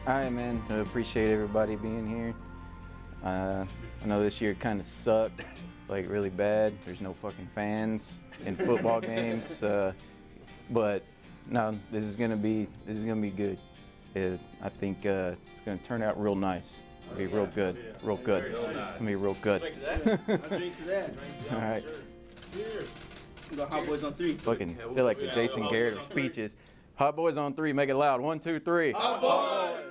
All right, man. I appreciate everybody being here. I know this year kind of sucked, like really bad. There's no fucking fans in football games, but no, this is gonna be good. I think it's gonna turn out real nice. It'll be real good, real good. It'll be real good. Drink to that. I'll drink to that. All right. Cheers. We got Hot Boys on 3. Fucking feel like the Jason Garrett of speeches. Hot Boys on 3, make it loud. 1, 2, 3. Hot Boys!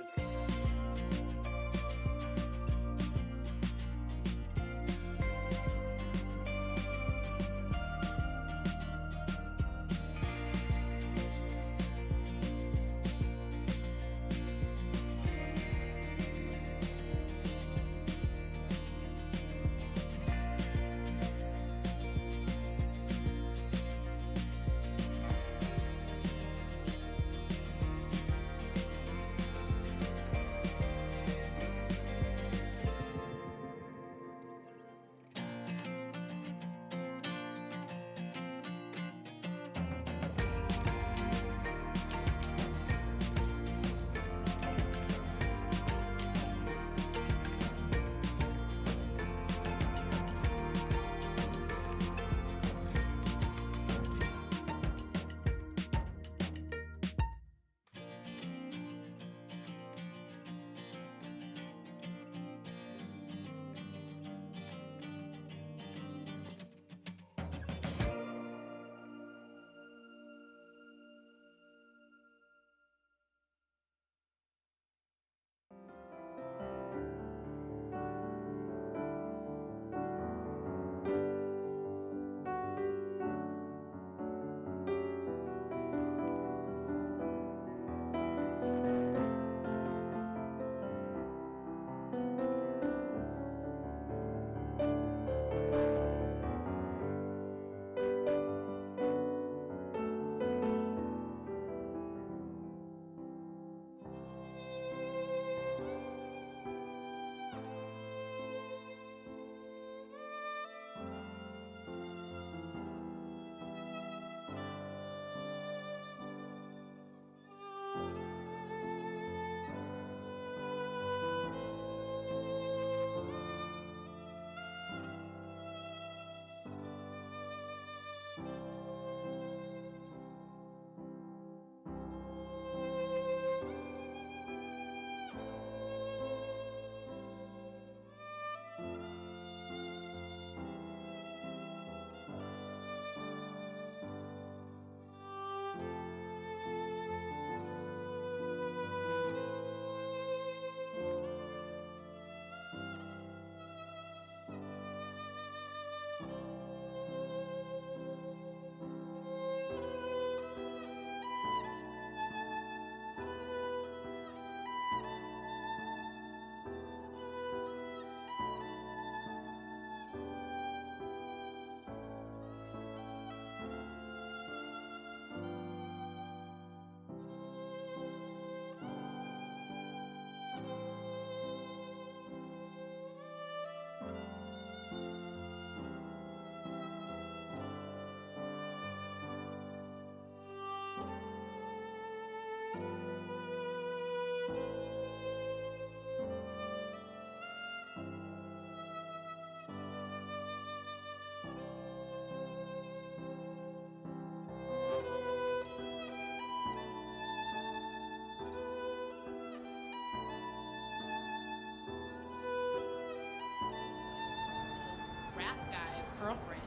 Girlfriend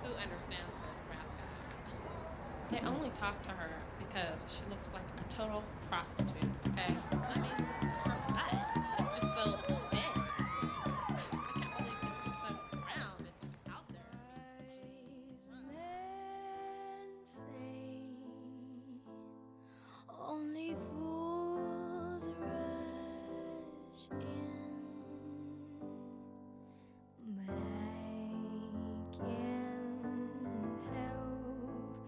who understands those rap guys. They only talk to her because she looks like a total prostitute, okay? I mean, her butt is just so big. I can't believe it's just so round. It's like out there. Men say only fools rush in, but I can't help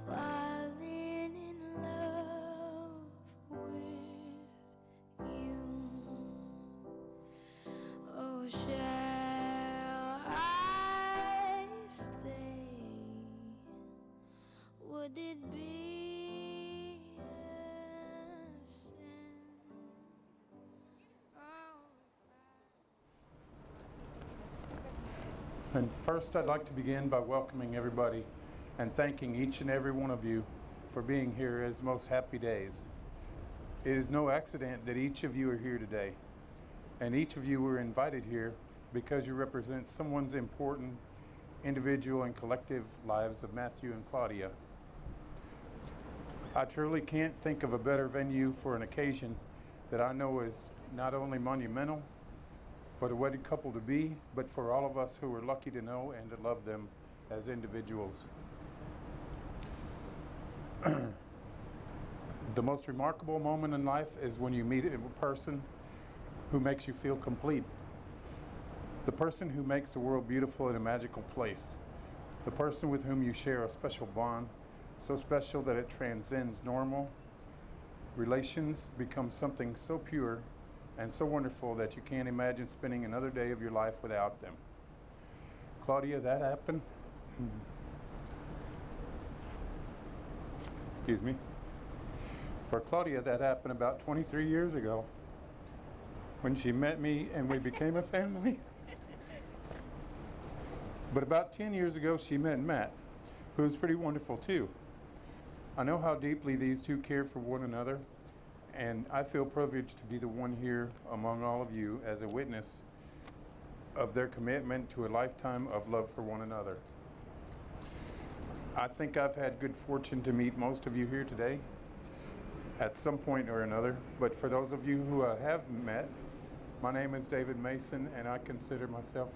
falling in love And first, I'd like to begin by welcoming everybody and thanking each and every one of you for being here as most happy days. It is no accident that each of you are here today, and each of you were invited here because you represent someone's important individual and collective lives of Matthew and Claudia. I truly can't think of a better venue for an occasion that I know is not only monumental for the wedded couple to be, but for all of us who are lucky to know and to love them as individuals. The most remarkable moment in life is when you meet a person who makes you feel complete. The person who makes the world beautiful and a magical place. The person with whom you share a special bond, so special that it transcends normal. Relations become something so pure and so wonderful that you can't imagine spending another day of your life without them. Claudia, that happened. Excuse me. For Claudia, that happened about 23 years ago when she met me and we became a family. But about 10 years ago, she met Matt, who was pretty wonderful too. I know how deeply these two care for one another, and I feel privileged to be the one here among all of you as a witness of their commitment to a lifetime of love for one another. I think I've had good fortune to meet most of you here today at some point or another, but for those of you who I have met, my name is David Mason, and I consider myself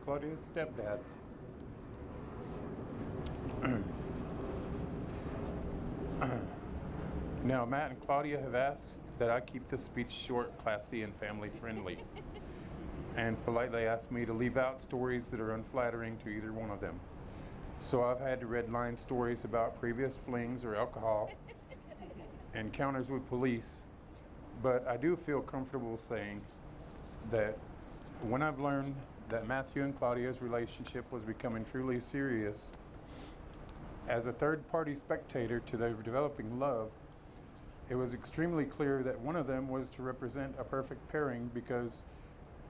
Claudia's stepdad. Now, Matt and Claudia have asked that I keep this speech short, classy, and family friendly, and politely asked me to leave out stories that are unflattering to either one of them. So I've had to redline stories about previous flings or alcohol, encounters with police, but I do feel comfortable saying that when I've learned that Matthew and Claudia's relationship was becoming truly serious, as a third-party spectator to their developing love, it was extremely clear that one of them was to represent a perfect pairing because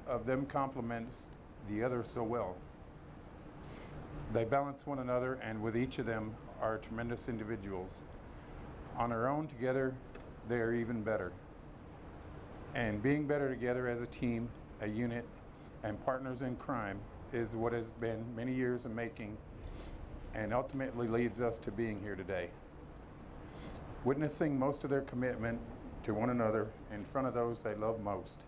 of them complements the other so well. They balance one another, and with each of them are tremendous individuals. On their own, together, they are even better. And being better together as a team, a unit, and partners in crime is what has been many years in making and ultimately leads us to being here today. Witnessing most of their commitment to one another in front of those they love most.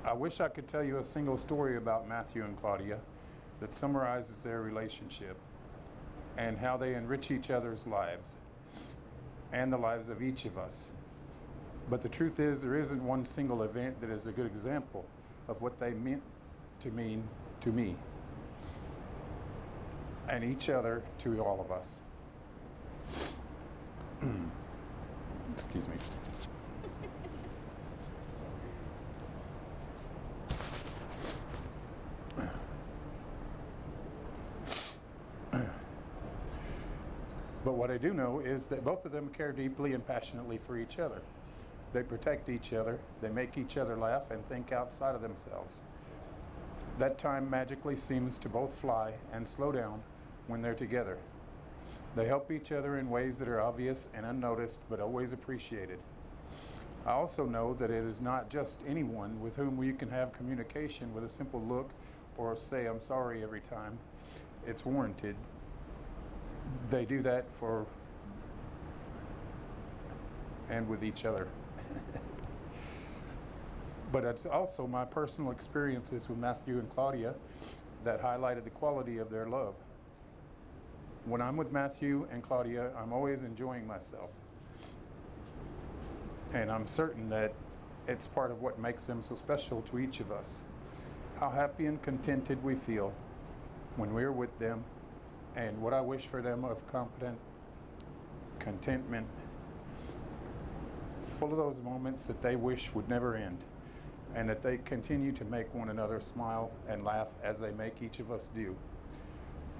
I wish I could tell you a single story about Matthew and Claudia that summarizes their relationship and how they enrich each other's lives and the lives of each of us. But the truth is, there isn't one single event that is a good example of what they meant to mean to me and each other to all of us. Excuse me. But what I do know is that both of them care deeply and passionately for each other. They protect each other, they make each other laugh and think outside of themselves. That time magically seems to both fly and slow down when they're together. They help each other in ways that are obvious and unnoticed, but always appreciated. I also know that it is not just anyone with whom you can have communication with a simple look or say "I'm sorry" every time it's warranted. They do that for and with each other. But it's also my personal experiences with Matthew and Claudia that highlighted the quality of their love. When I'm with Matthew and Claudia, I'm always enjoying myself. And I'm certain that it's part of what makes them so special to each of us. How happy and contented we feel when we're with them, and what I wish for them of competent contentment, full of those moments that they wish would never end, and that they continue to make one another smile and laugh as they make each of us do.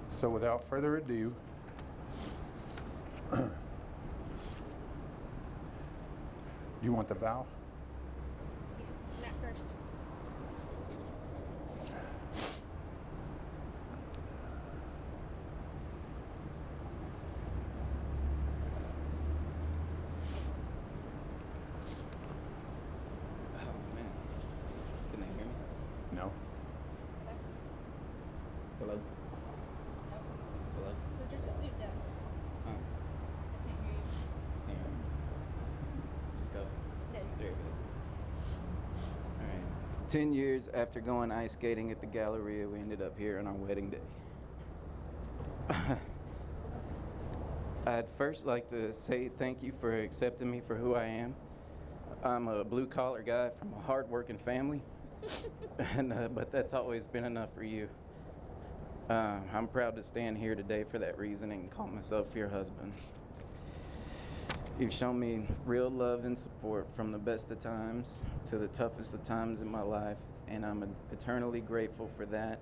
So without further ado, you want the vow? Yeah, not first. 10 years after going ice skating at the Galleria, we ended up here on our wedding day. I'd first like to say thank you for accepting me for who I am. I'm a blue-collar guy from a hard-working family, but that's always been enough for you. I'm proud to stand here today for that reason and call myself your husband. You've shown me real love and support from the best of times to the toughest of times in my life, and I'm eternally grateful for that,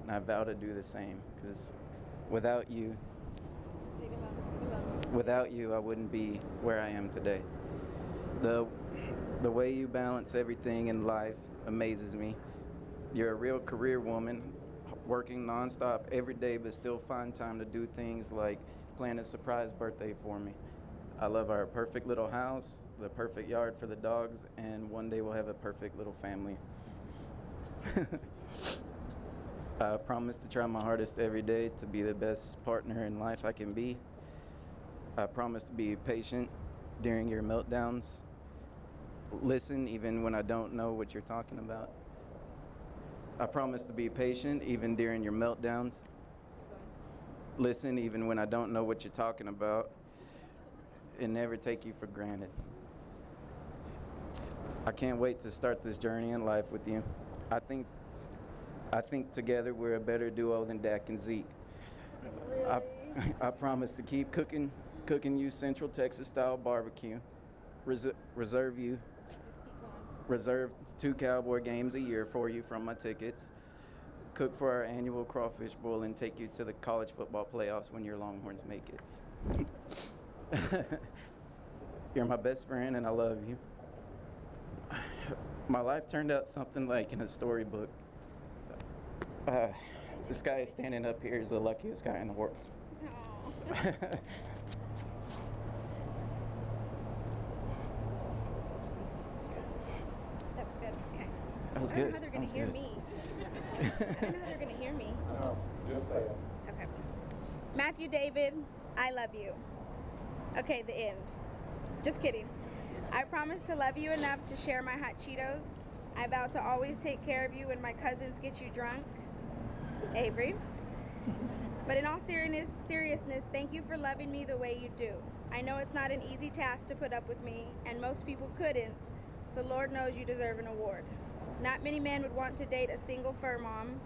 and I vow to do the same, because without you, I wouldn't be where I am today. The way you balance everything in life amazes me. You're a real career woman, working nonstop every day, but still find time to do things like plan a surprise birthday for me. I love our perfect little house, the perfect yard for the dogs, and one day we'll have a perfect little family. I promise to try my hardest every day to be the best partner in life I can be. I promise to be patient during your meltdowns. Listen even when I don't know what you're talking about. I promise to be patient even during your meltdowns. Listen even when I don't know what you're talking about. And never take you for granted. I can't wait to start this journey in life with you. I think together we're a better duo than Dak and Zeke. Really? I promise to keep cooking you Central Texas style barbecue. Reserve 2 Cowboy games a year for you from my tickets. Cook for our annual crawfish boil and take you to the college football playoffs when your Longhorns make it. You're my best friend and I love you. My life turned out something like in a storybook. This guy standing up here is the luckiest guy in the world. That was good. Okay. That was I good. don't know how they're That gonna was hear good. me. I don't know how they're gonna hear me. No, just say it. Okay. Matthew David, I love you. Okay, the end. Just kidding. I promise to love you enough to share my hot Cheetos. I vow to always take care of you when my cousins get you drunk. Avery. But in all seriousness, thank you for loving me the way you do. I know it's not an easy task to put up with me, and most people couldn't, so Lord knows you deserve an award. Not many men would want to date a single fur mom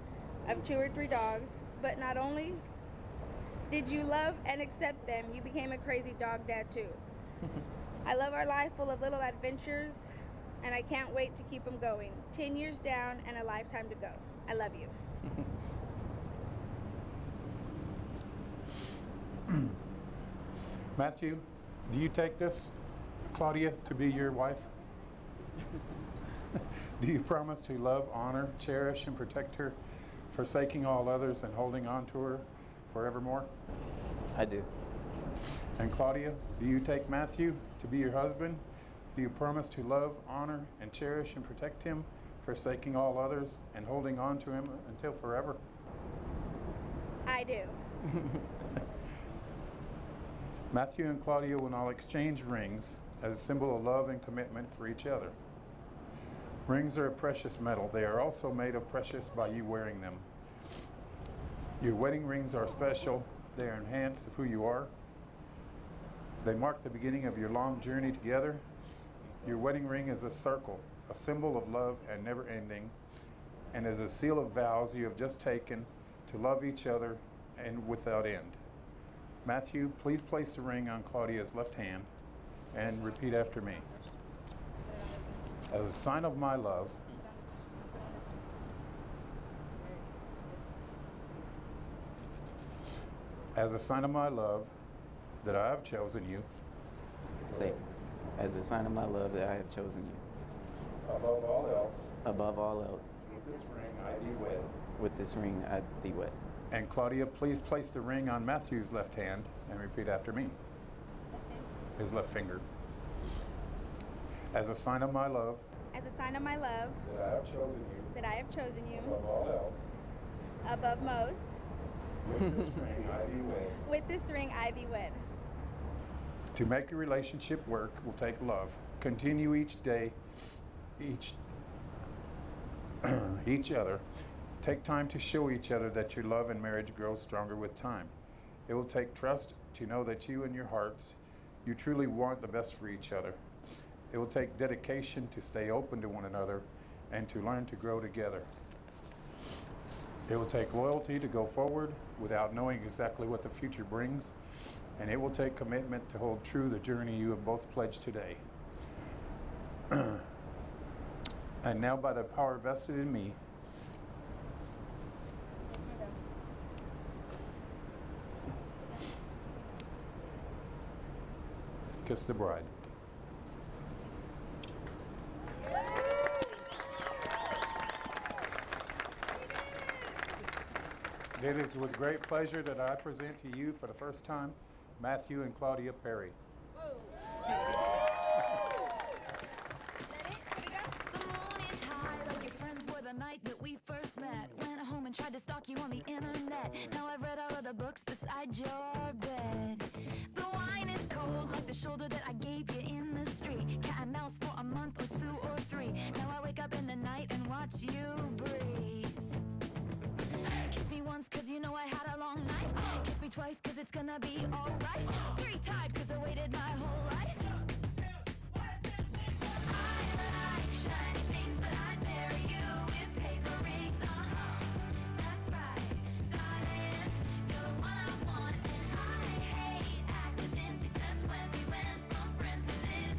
of 2 or 3 dogs, but not only did you love and accept them, you became a crazy dog dad too. I love our life full of little adventures, and I can't wait to keep them going. 10 years down and a lifetime to go. I love you. Matthew, do you take this, Claudia, to be your wife? Do you promise to love, honor, cherish, and protect her, forsaking all others and holding on to her forevermore? I do. And Claudia, do you take Matthew to be your husband? Do you promise to love, honor, and cherish and protect him, forsaking all others and holding on to him until forever? I do. Matthew and Claudia will now exchange rings as a symbol of love and commitment for each other. Rings are a precious metal. They are also made of precious by you wearing them. Your wedding rings are special. They are enhanced of who you are. They mark the beginning of your long journey together. Your wedding ring is a circle, a symbol of love and never ending, and is a seal of vows you have just taken to love each other and without end. Matthew, please place the ring on Claudia's left hand and repeat after me. As a sign of my love, as a sign of my love that I have chosen you, Say, as a sign of my love that I have chosen you. above all else, Above all else, with this ring I thee wed. with this ring I thee wed. And Claudia, please place the ring on Matthew's left hand and repeat after me. His left finger. As a sign of my love As a sign of my love that I have chosen you, that I have chosen you above all else, above most, with this ring I thee wed. with this ring I thee wed. To make your relationship work will take love. Continue each day, each other. Take time to show each other that your love and marriage grows stronger with time. It will take trust to know that you in your hearts, you truly want the best for each other. It will take dedication to stay open to one another and to learn to grow together. It will take loyalty to go forward without knowing exactly what the future brings, and it will take commitment to hold true the journey you have both pledged today. And now, by the power vested in me, kiss the bride. It is with great pleasure that I present to you for the first time Matthew and Claudia Perry. The moon is high, like your friends were the night that we first met. Went home and tried to stalk you on the internet. Now I've read all of the books beside your bed. The wine is cold, like the shoulder that I gave you in the street. Cat and mouse for a month or 2 or 3. Now I wake up in the night and watch you breathe. Kiss me once cause you know I had a long night. Kiss me twice cause it's gonna be alright. 3 times cause I waited my whole life. I like shiny things, but I'd marry you with paper rings. That's right, darling, you're the one I want. And I hate accidents, except when we went from friends to this.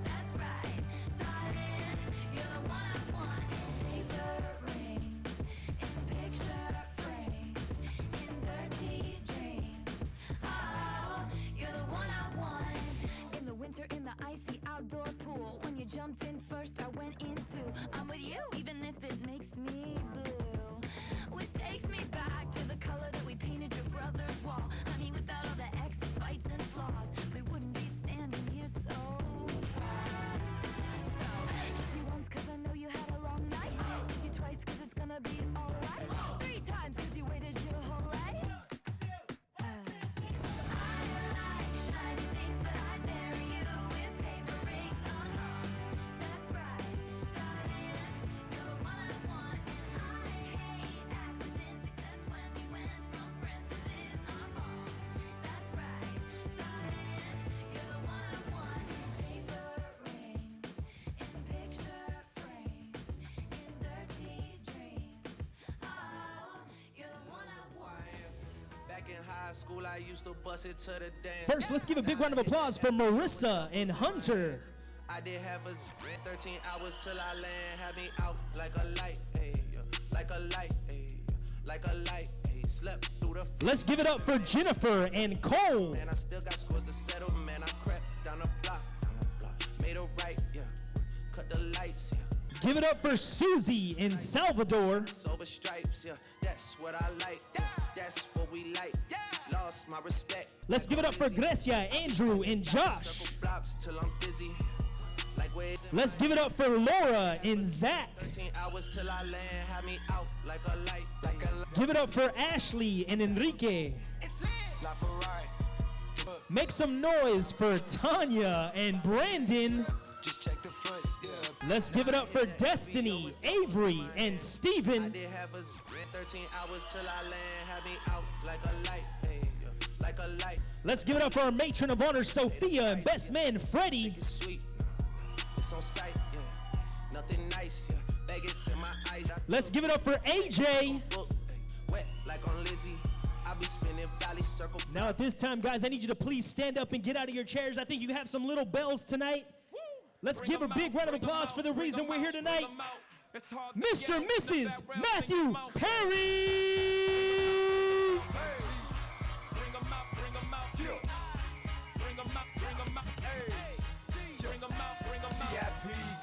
That's right, darling, you're the one I want. Paper rings in picture frames in dirty dreams. Oh, you're the one I want. In the winter, in the icy outdoor pool, when you jumped in first, I went in too. I'm with you, even if it makes me blue. Which takes me back to the color that we painted your brother's wall. Honey, without all the exes, fights, and flaws, we wouldn't be standing here so tall. So, kiss you once cause I know you had a long night. Kiss you twice cause it's gonna be alright. 3 times cause you waited your whole life. I like shiny things, but I'd marry you with paper rings. That's right, darling, you're the one I want. And I hate accidents, except when we went from friends to this. That's right, darling, you're the one I want. Paper rings in picture frames in dirty dreams. Oh, you're the one I want. Back in high school, I used to bust it to the dance. First, let's give a big round of applause for Marissa and Hunter. I did half a 13 hours till I land. Had me out like a light, ayy, like a light, ayy, like a light, ayy. Slept through the Let's give it up for Jennifer and Cole. man. I still got scores to settle, man. I crept down the block, made a right, yeah. Cut the lights, yeah. Give it up for Susie in Salvador. Silver stripes, yeah. That's what I like, yeah. That's what we like. Lost my respect. Let's give it up for Grecia, Andrew, and Josh. Circle blocks till I'm busy. Like where Let's give it up for Laura and Zach. 13 hours till I land. Had me out like a light, like a light. Give it up for Ashley and Enrique. Like Ferrari. Make some noise for Tanya and Brandon. Just check the fronts, yeah. Let's give it up for Destiny, Avery, and I Steven. did half a 13 hours till I land. Had me out like a light, hey, like a light. Let's give it up for our matron of honor, Sophia, and best man, Freddie. It's sweet, it's on sight, yeah. Nothing nice, yeah. Vegas in my eyes. Let's give it up for AJ. Book, wet like on Lizzie. I be spinning valley circle. Now at this time, guys, I need you to please stand up and get out of your chairs. I think you have some little bells tonight. Let's give a big round of applause for the reason we're here tonight. Mr. and Mrs. Matthew Perry.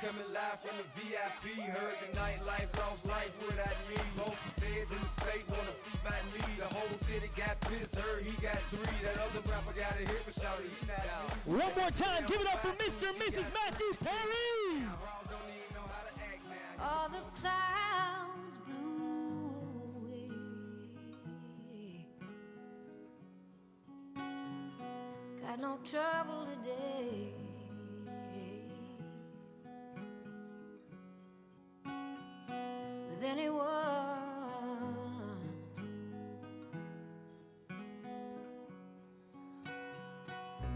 Coming live from the VIP, heard the nightlife, lost life without me. Both feds in the state wanna see by me. The whole city got pissed, heard he got 3. That other rapper got a hit, but shout it, he not out. One more time, give it up for Mr. and Mrs. Matthew Perry. Don't even know how to act now. All the clouds blew away. Got no trouble today. anyone.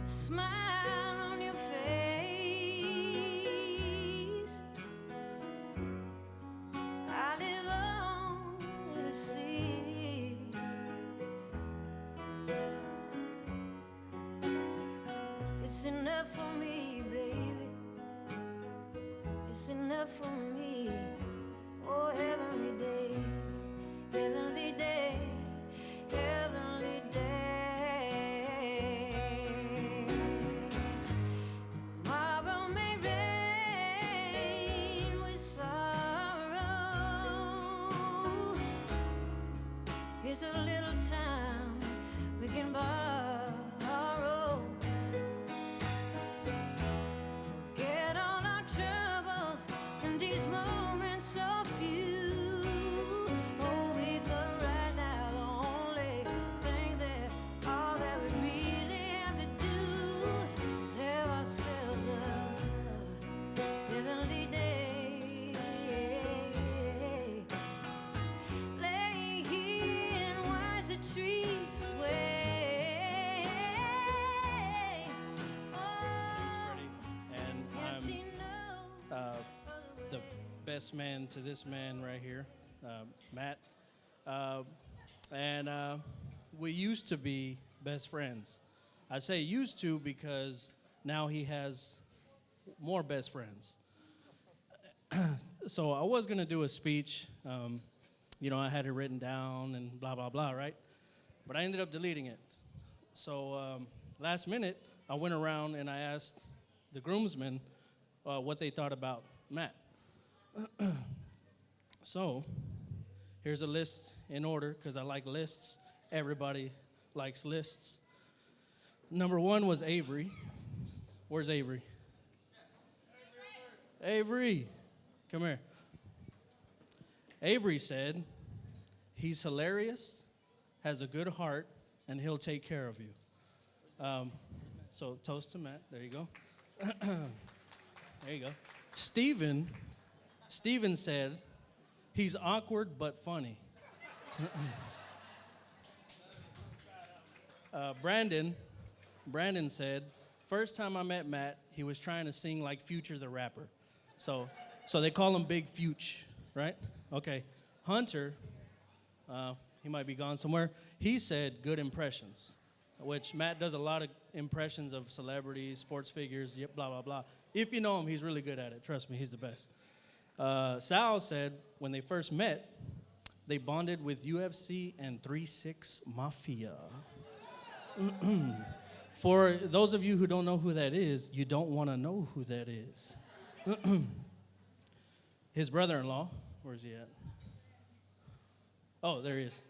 The smile on your face, I live only to see. It's enough for me, baby. It's enough for me. Oh, heavenly day, heavenly day, heavenly day. Tomorrow may rain with sorrow. Here's a little time we can borrow. Forget all our troubles and these moments so few. Oh, we could right now the only thing that all that we really have to do is have ourselves a heavenly day. Lay here and watch the trees sway. Oh, And can't see no the best man to this man right here, Matt. And we used to be best friends. I say used to because now he has more best friends. So I was gonna do a speech. You know, I had it written down and blah, blah, blah, right? But I ended up deleting it. So last minute, I went around and I asked the groomsmen what they thought about Matt. So here's a list in order, because I like lists. Everybody likes lists. Number 1 was Avery. Where's Avery? Avery, come here. Avery said, he's hilarious, has a good heart, and he'll take care of you. So toast to Matt. There you go. There you go. Steven said, he's awkward but funny. Brandon said, first time I met Matt, he was trying to sing like Future the rapper. So they call him Big Future, right? Okay. Hunter, he might be gone somewhere. He said good impressions, which Matt does a lot of impressions of celebrities, sports figures, yep, blah, blah, blah. If you know him, he's really good at it. Trust me, he's the best. Sal said when they first met, they bonded with UFC and 3-6 Mafia. For those of you who don't know who that is, you don't want to know who that is. His brother-in-law, where's he at? Oh, there he is.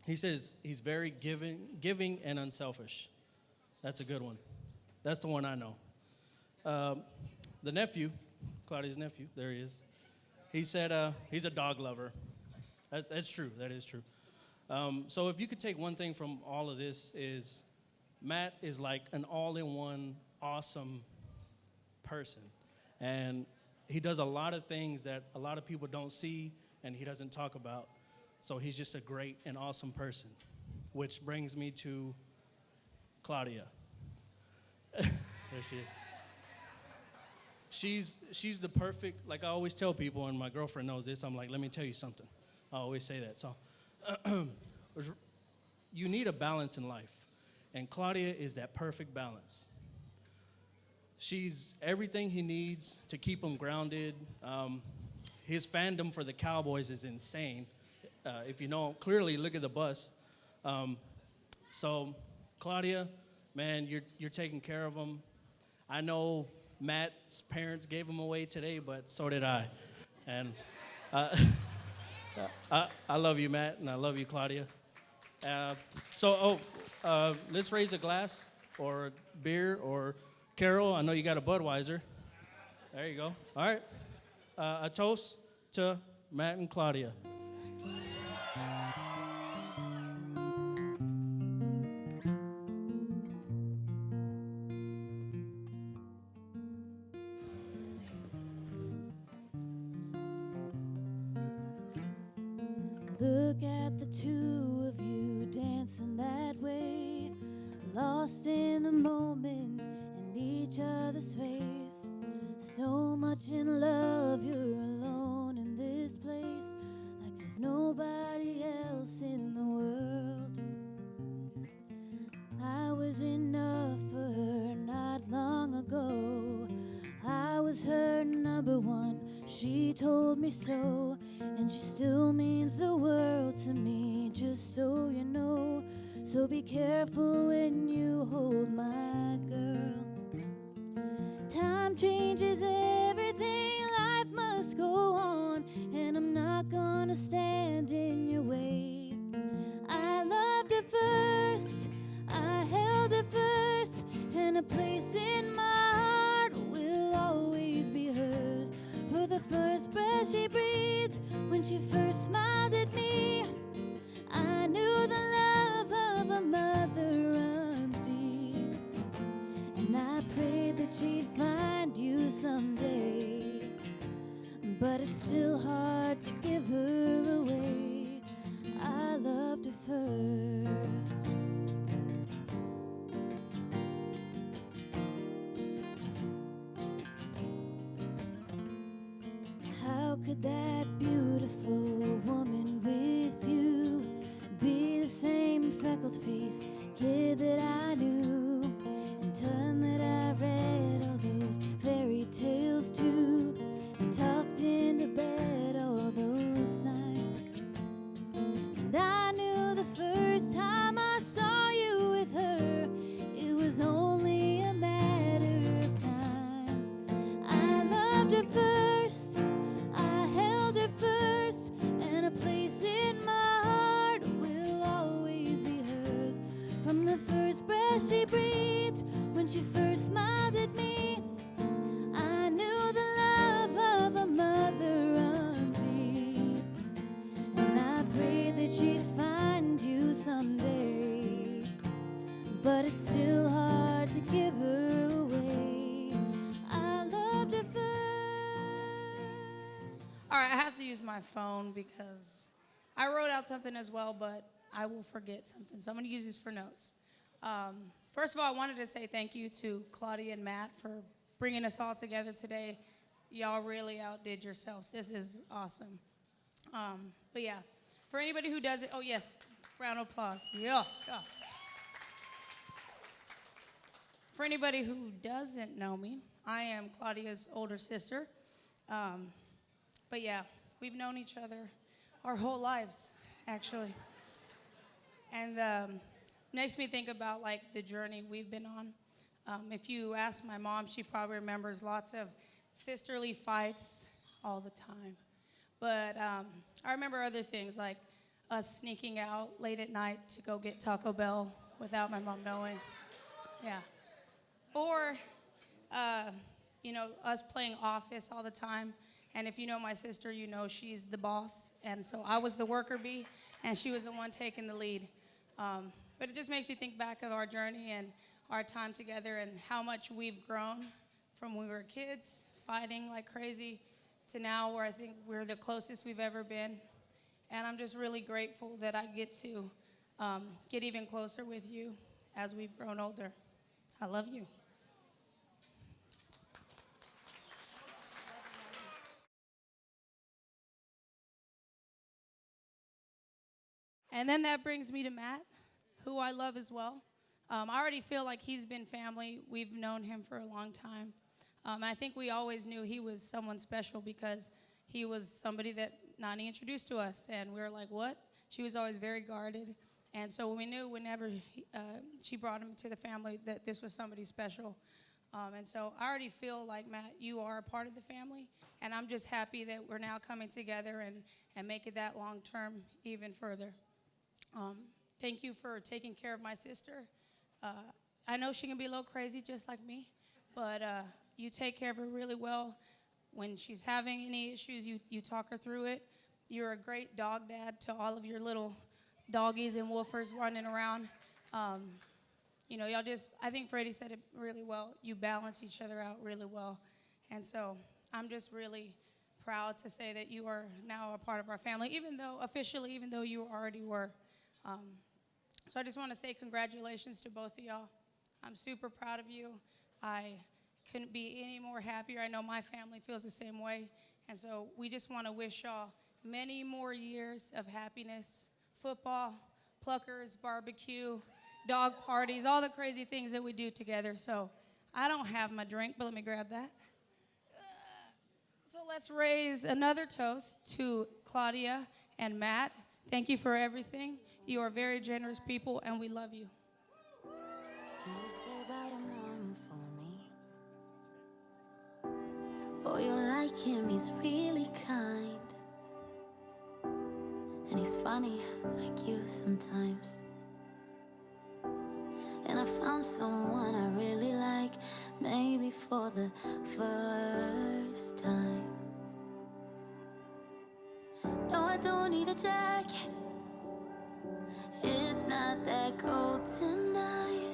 He says he's very giving and unselfish. That's a good one. That's the one I know. The nephew, Claudia's nephew, there he is. He said he's a dog lover. That's true. That is true. So if you could take one thing from all of this is Matt is like an all-in-one awesome person. And he does a lot of things that a lot of people don't see and he doesn't talk about. So he's just a great and awesome person, which brings me to Claudia. There she is. She's the perfect, like I always tell people, and my girlfriend knows this, I'm like, let me tell you something. I always say that. So you need a balance in life. And Claudia is that perfect balance. She's everything he needs to keep him grounded. His fandom for the Cowboys is insane. If you know, clearly look at the bus. So Claudia, man, you're taking care of him. I know Matt's parents gave him away today, but so did I. And I love you, Matt, and I love you, Claudia. Let's raise a glass or beer or Carol. I know you got a Budweiser. There you go. All right. A toast to Matt and Claudia. look at the two of you dancing that way, lost in the moment and each other's face. So much in love, you're alone in this place, like there's nobody else in the world. I was enough for her not long ago. I was her number one, she told me so, and she still means the world to me, just so you know. So be careful when you hold my girl. Time changes everything, life must go on, and I'm not gonna stand in your way. I loved her first, I held her first, and a place in my heart will always be hers. For the first breath she breathed, when she first smiled at me, I knew the love of a mother runs deep. And I prayed that she'd find you someday, but it's still hard to give her away. I loved her first. How could that beautiful woman with you be the same freckled face kid that I knew, and ton that I read all those fairy tales to, and tucked into bed all those nights? And I knew the first time I saw you with her, it was only a matter of time. I loved her first, I held her first, and a place in my heart will always be hers. From the first breath she breathed, when she first smiled at me, I knew the love of a mother runs deep. And I prayed that she'd find you someday, but it's still hard to give her away. I loved her first. All right, I have to use my phone because I wrote out something as well, but I will forget something. So I'm going to use this for notes. First of all, I wanted to say thank you to Claudia and Matt for bringing us all together today. Y'all really outdid yourselves. This is awesome. But yeah, for anybody who doesn't, oh yes, round of applause. Yeah. For anybody who doesn't know me, I am Claudia's older sister. But yeah, we've known each other our whole lives, actually. And makes me think about like the journey we've been on. If you ask my mom, she probably remembers lots of sisterly fights all the time. But I remember other things like us sneaking out late at night to go get Taco Bell without my mom knowing. Yeah. Or, us playing Office all the time. And if you know my sister, you know she's the boss. And so I was the worker bee, and she was the one taking the lead. But it just makes me think back of our journey and our time together and how much we've grown from when we were kids, fighting like crazy, to now where I think we're the closest we've ever been. And I'm just really grateful that I get to get even closer with you as we've grown older. I love you. And then that brings me to Matt, who I love as well. I already feel like he's been family. We've known him for a long time. I think we always knew he was someone special because he was somebody that Nani introduced to us. And we were like, what? She was always very guarded. And so we knew whenever she brought him to the family that this was somebody special. And so I already feel like, Matt, you are a part of the family. And I'm just happy that we're now coming together and making that long term even further. Thank you for taking care of my sister. I know she can be a little crazy just like me, but you take care of her really well. When she's having any issues, you talk her through it. You're a great dog dad to all of your little doggies and woofers running around. Y'all just, I think Freddie said it really well. You balance each other out really well. And so I'm just really proud to say that you are now a part of our family, even though you already were. So I just want to say congratulations to both of y'all. I'm super proud of you. I couldn't be any more happier. I know my family feels the same way. And so we just want to wish y'all many more years of happiness, football, pluckers, barbecue, dog parties, all the crazy things that we do together. So I don't have my drink, but let me grab that. So let's raise another toast to Claudia and Matt. Thank you for everything. You are very generous people, and we love you. Can you say about a mom for me? Oh, you like him, he's really kind. And he's funny like you sometimes. And I found someone I really like, maybe for the first time. No, I don't need a jacket. It's not that cold tonight.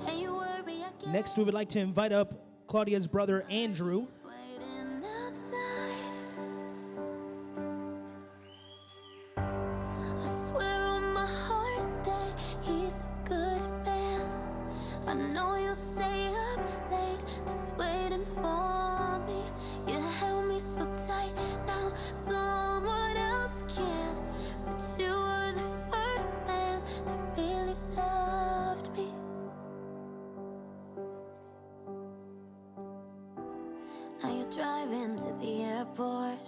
And you worry I get Next, we would like to invite up Claudia's brother, Andrew. waiting outside. I swear on my heart that he's a good man. I know you'll stay up late just waiting for me. You held me so tight, now someone else can. But you were the first man that really loved me. Now you're driving to the airport.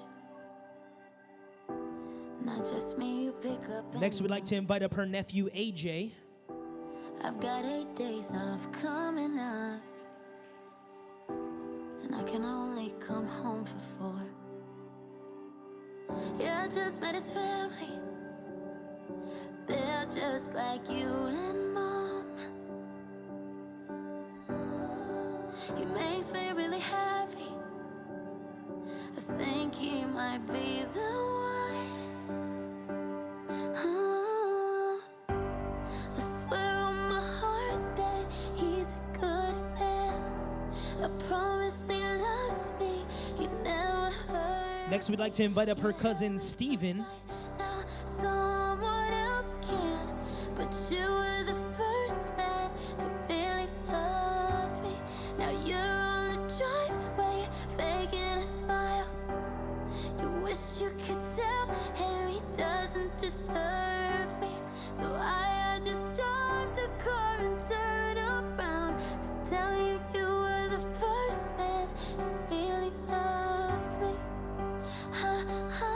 Not just me, you pick up. Next, we'd like to invite up her nephew, AJ. I've got 8 days off coming up, and I can only come home for 4. Yeah, I just met his family. They're just like you and Mom. He makes me really happy. I think he might be the one. Oh, I swear on my heart that he's a good man. I promise he loves me. He never hurt. Next, we'd like to invite up her cousin, Steven. Now someone else can, but you were the first man that really loved me. Now you're on the driveway, faking a smile. You wish you could tell Harry doesn't deserve me. So I had to stop the car and turn around to tell you you were the first man that really loved me. Ha, ha, ha,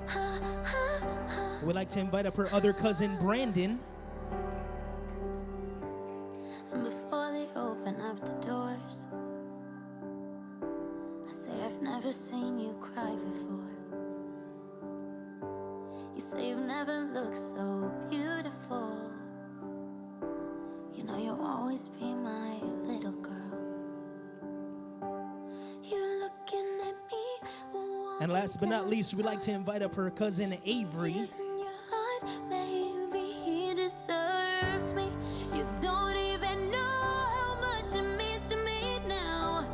ha, ha, ha. We'd like to invite up her other cousin, Brandon. And before they open up the doors, I say I've never seen you cry before. You say you've never looked so beautiful. You know you'll always be my little girl. You're looking at me. And last but not least, we'd like to invite up her cousin, Avery. Tears in your eyes, maybe he deserves me. You don't even know how much it means to me now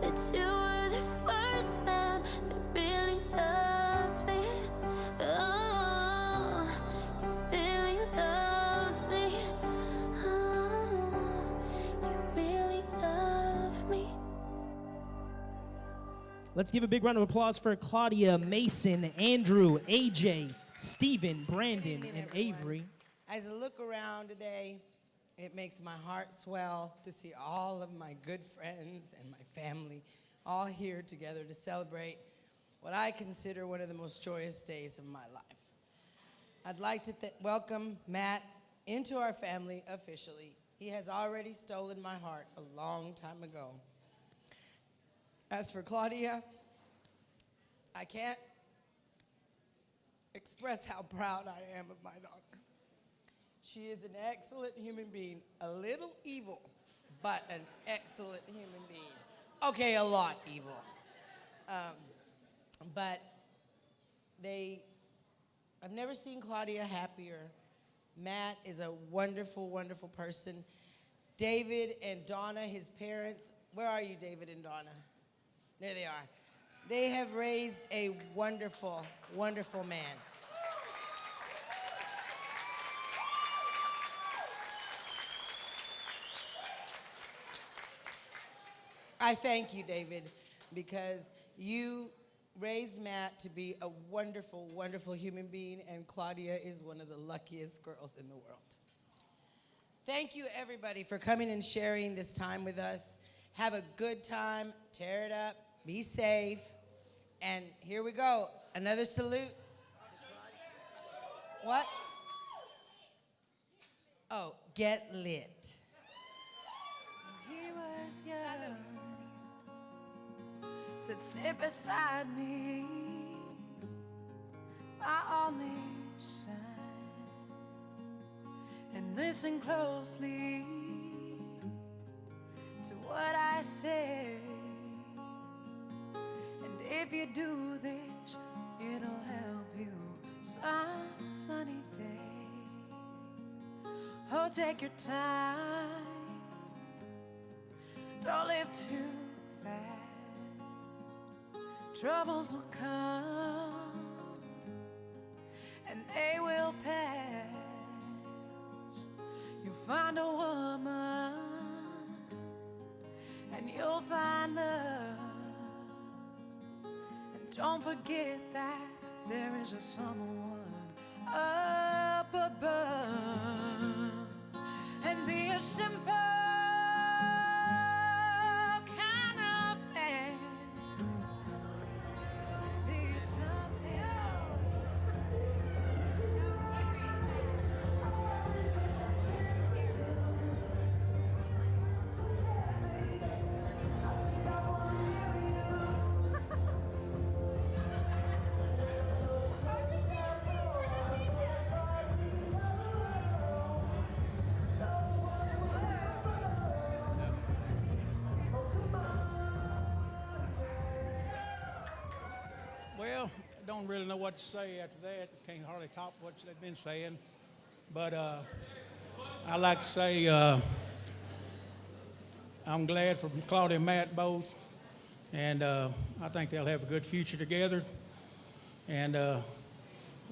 that you were the first man that really loved me. Oh, you really loved me. Oh, you really love me. Let's give a big round of applause for Claudia, Mason, Andrew, AJ, Steven, Brandon, evening, and everyone. Avery. As I look around today, it makes my heart swell to see all of my good friends and my family all here together to celebrate what I consider one of the most joyous days of my life. I'd like to welcome Matt into our family officially. He has already stolen my heart a long time ago. As for Claudia, I can't express how proud I am of my daughter. She is an excellent human being, a little evil, but an excellent human being. Okay, a lot evil. But I've never seen Claudia happier. Matt is a wonderful, wonderful person. David and Donna, his parents, Where are you, David and Donna? There they are. They have raised a wonderful, wonderful man. I thank you, David, because you raised Matt to be a wonderful, wonderful human being, and Claudia is one of the luckiest girls in the world. Thank you, everybody, for coming and sharing this time with us. Have a good time. Tear it up. Be safe. And here we go. Another salute. What? Oh, get lit. He was young, said sit beside me, my only son, and listen closely to what I say. And if you do this, it'll help you some sunny day. Oh, take your time. Don't live too fast. Troubles will come and they will pass. You'll find a woman and you'll find love. And don't forget that there is a someone up above. And be a simple kind of man. Be something Well, I don't really know what to say after that. Can't hardly top what they've been saying. But I like to say I'm glad for Claudia and Matt both. And I think they'll have a good future together. And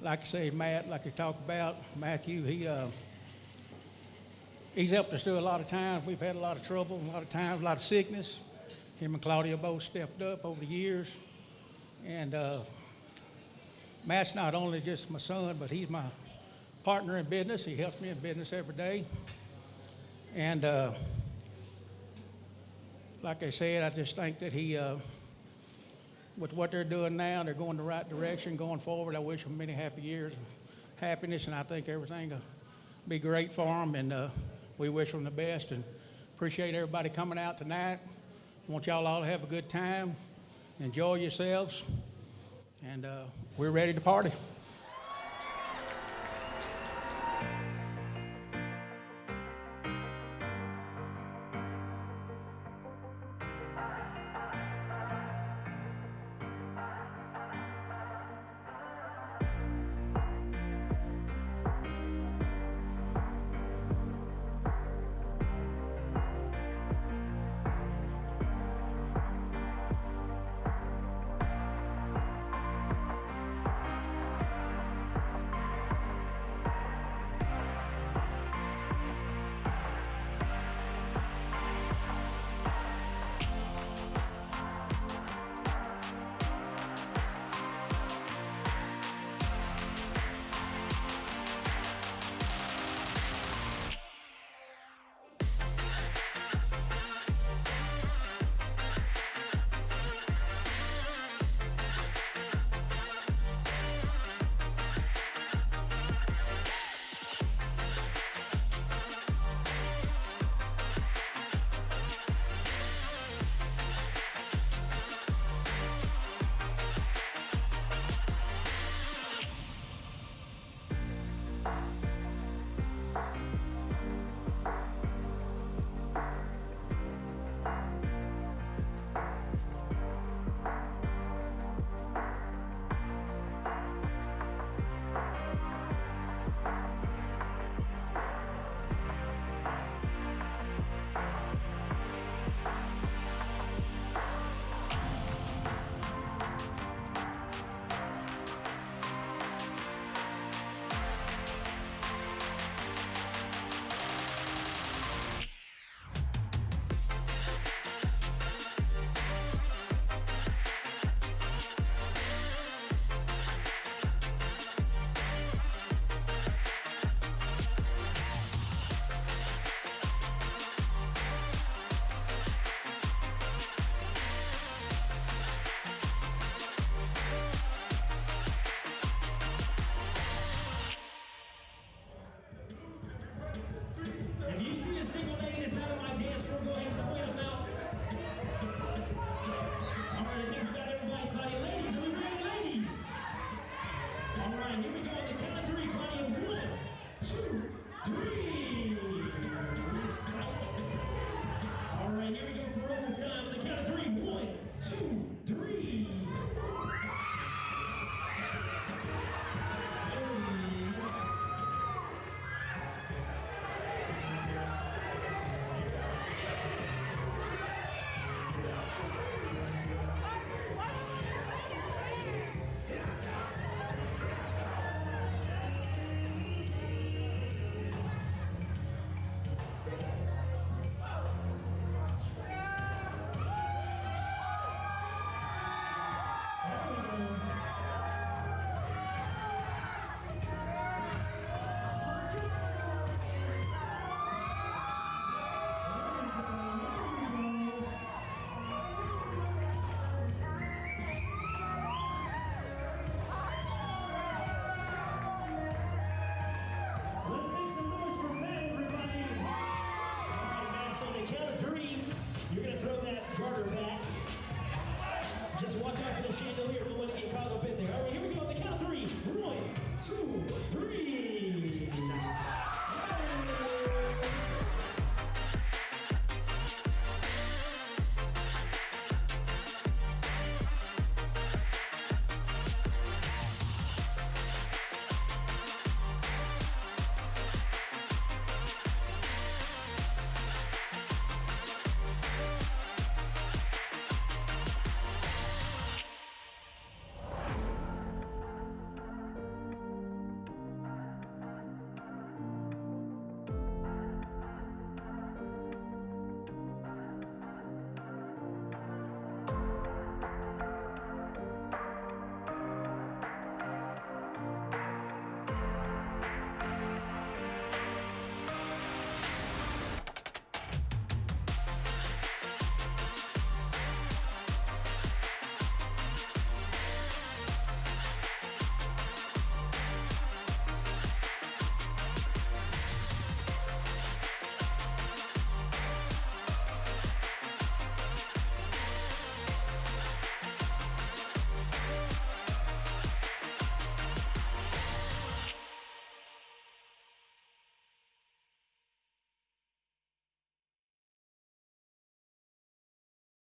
like I say, Matt, like you talked about, Matthew, he's helped us through a lot of times. We've had a lot of trouble, a lot of times, a lot of sickness. Him and Claudia both stepped up over the years. And Matt's not only just my son, but he's my partner in business. He helps me in business every day. And like I said, I just think that with what they're doing now, they're going the right direction going forward. I wish them many happy years of happiness, and I think everything will be great for them. And we wish them the best and appreciate everybody coming out tonight. I want y'all all to have a good time. Enjoy yourselves, and we're ready to party.